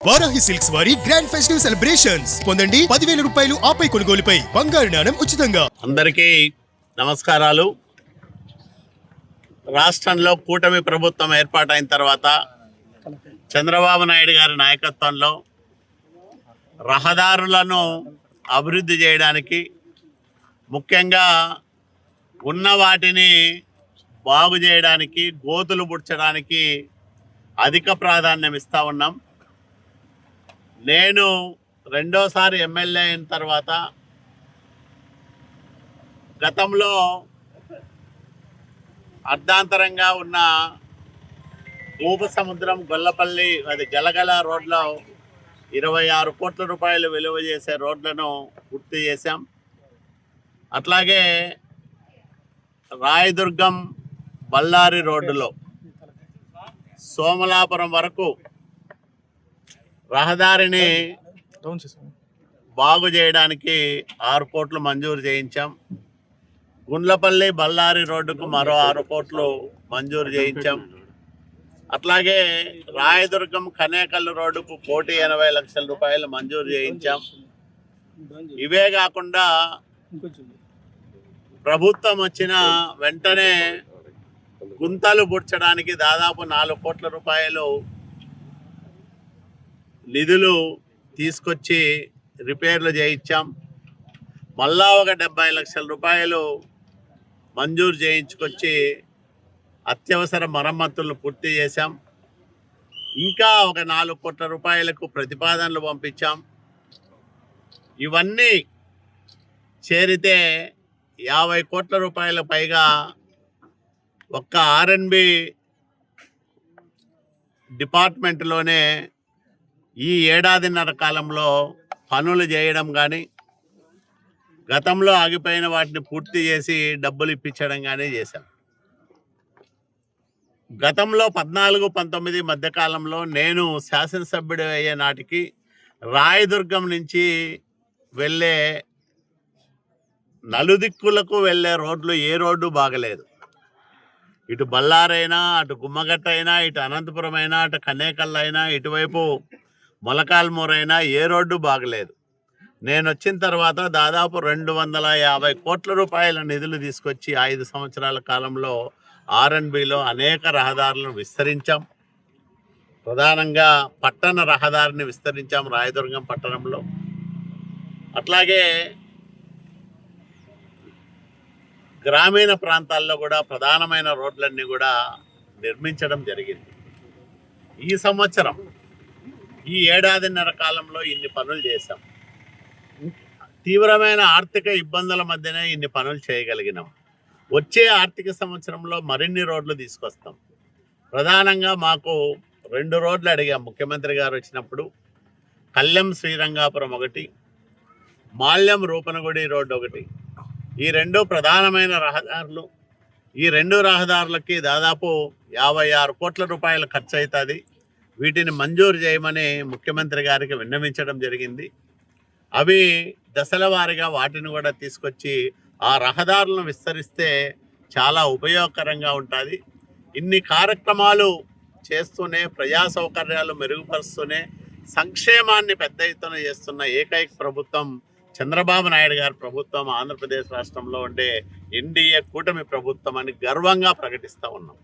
Varahi silks వారి grand festive celebrations పొందండి 10,000 రూపాయలు ఆపై కొనుగోలుపై బంగారు నాణెం ఉచితంగా. అందరికీ నమస్కారాలు. రాష్ట్రంలో కూటమి ప్రభుత్వం ఏర్పాటైన తర్వాత చంద్రబాబు నాయుడు గారి నాయకత్వంలో రహదారులను అభివృద్ధి చేయడానికి, ముఖ్యంగా ఉన్న వాటిని బాగు చేయడానికి, గోతులు పుడ్చడానికి అధిక ప్రాధాన్యం ఇస్తూ ఉన్నాం. నేను రెండోసారి ఎమ్మెల్యే అయిన తర్వాత గతంలో అర్ధాంతరంగా ఉన్న సముద్రం గొల్లపల్లి అది గలగల రోడ్లో 26 కోట్ల రూపాయలు విలువ చేసే రోడ్లను పూర్తి చేశాం. అట్లాగే రాయదుర్గం బళ్ళారి రోడ్డులో సోమలాపురం వరకు రహదారిని బాగు చేయడానికి 6 కోట్లు మంజూరు చేయించాం. గుండ్లపల్లి బళ్ళారి రోడ్డుకు మరో 6 కోట్లు మంజూరు చేయించాం. అట్లాగే రాయదుర్గం కనేకల్ రోడ్డుకు 1,80,00,000 రూపాయలు మంజూరు చేయించాం. ఇవే కాకుండా ప్రభుత్వం వచ్చిన వెంటనే గుంతలు పుడ్చడానికి దాదాపు 4 కోట్ల రూపాయలు నిధులు తీసుకొచ్చి రిపేర్లు చేయించాం. మళ్ళా ఒక 70 లక్షల రూపాయలు మంజూరు చేయించుకొచ్చి అత్యవసర మరమ్మతులను పూర్తి చేశాం. ఇంకా ఒక 4 కోట్ల రూపాయలకు ప్రతిపాదనలు పంపించాం. ఇవన్నీ చేరితే 50 కోట్ల రూపాయల పైగా ఒక్క ఆర్ఎన్బి డిపార్ట్మెంట్లోనే ఈ ఏడాదిన్నర కాలంలో పనులు చేయడం కానీ, గతంలో ఆగిపోయిన వాటిని పూర్తి చేసి డబ్బులు ఇప్పించడం కానీ చేశాం. గతంలో 14-19 మధ్యకాలంలో నేను శాసనసభ్యుడు అయ్యే నాటికి రాయదుర్గం నుంచి వెళ్ళే నలుదిక్కులకు వెళ్ళే రోడ్లు ఏ రోడ్డు బాగలేదు. ఇటు బళ్ళారైనా, అటు గుమ్మగట్ట అయినా, ఇటు అనంతపురం అయినా, అటు కనేకల్ అయినా, ఇటువైపు మొలకాల్మూరైనా ఏ రోడ్డు బాగలేదు. నేను వచ్చిన తర్వాత దాదాపు 250 కోట్ల రూపాయల నిధులు తీసుకొచ్చి 5 సంవత్సరాల కాలంలో ఆర్ఎన్బిలో అనేక రహదారులను విస్తరించాం. ప్రధానంగా పట్టణ రహదారిని విస్తరించాం రాయదుర్గం పట్టణంలో. అట్లాగే గ్రామీణ ప్రాంతాల్లో కూడా ప్రధానమైన రోడ్లన్నీ కూడా నిర్మించడం జరిగింది. ఈ సంవత్సరం ఈ ఏడాదిన్నర కాలంలో ఇన్ని పనులు చేశాం. తీవ్రమైన ఆర్థిక ఇబ్బందుల మధ్యనే ఇన్ని పనులు చేయగలిగినాం. వచ్చే ఆర్థిక సంవత్సరంలో మరిన్ని రోడ్లు తీసుకొస్తాం. ప్రధానంగా మాకు 2 రోడ్లు అడిగాం ముఖ్యమంత్రి గారు వచ్చినప్పుడు. కళ్లెం శ్రీరంగాపురం ఒకటి, మాల్యం రూపనగుడి రోడ్డు ఒకటి. ఈ 2 ప్రధానమైన రహదారులు. ఈ 2 రహదారులకి దాదాపు 56 కోట్ల రూపాయలు ఖర్చు అవుతుంది. వీటిని మంజూరు చేయమని ముఖ్యమంత్రి గారికి విన్నవించడం జరిగింది. అవి దశల వారీగా వాటిని కూడా తీసుకొచ్చి ఆ రహదారులను విస్తరిస్తే చాలా ఉపయోగకరంగా ఉంటుంది. ఇన్ని కార్యక్రమాలు చేస్తూనే, ప్రజా సౌకర్యాలు మెరుగుపరుస్తూనే సంక్షేమాన్ని పెద్ద ఎత్తున చేస్తున్న ఏకైక ప్రభుత్వం చంద్రబాబు నాయుడు గారి ప్రభుత్వం, ఆంధ్రప్రదేశ్ రాష్ట్రంలో ఉండే ఎన్డీఏ కూటమి ప్రభుత్వం అని గర్వంగా ప్రకటిస్తూ ఉన్నాం.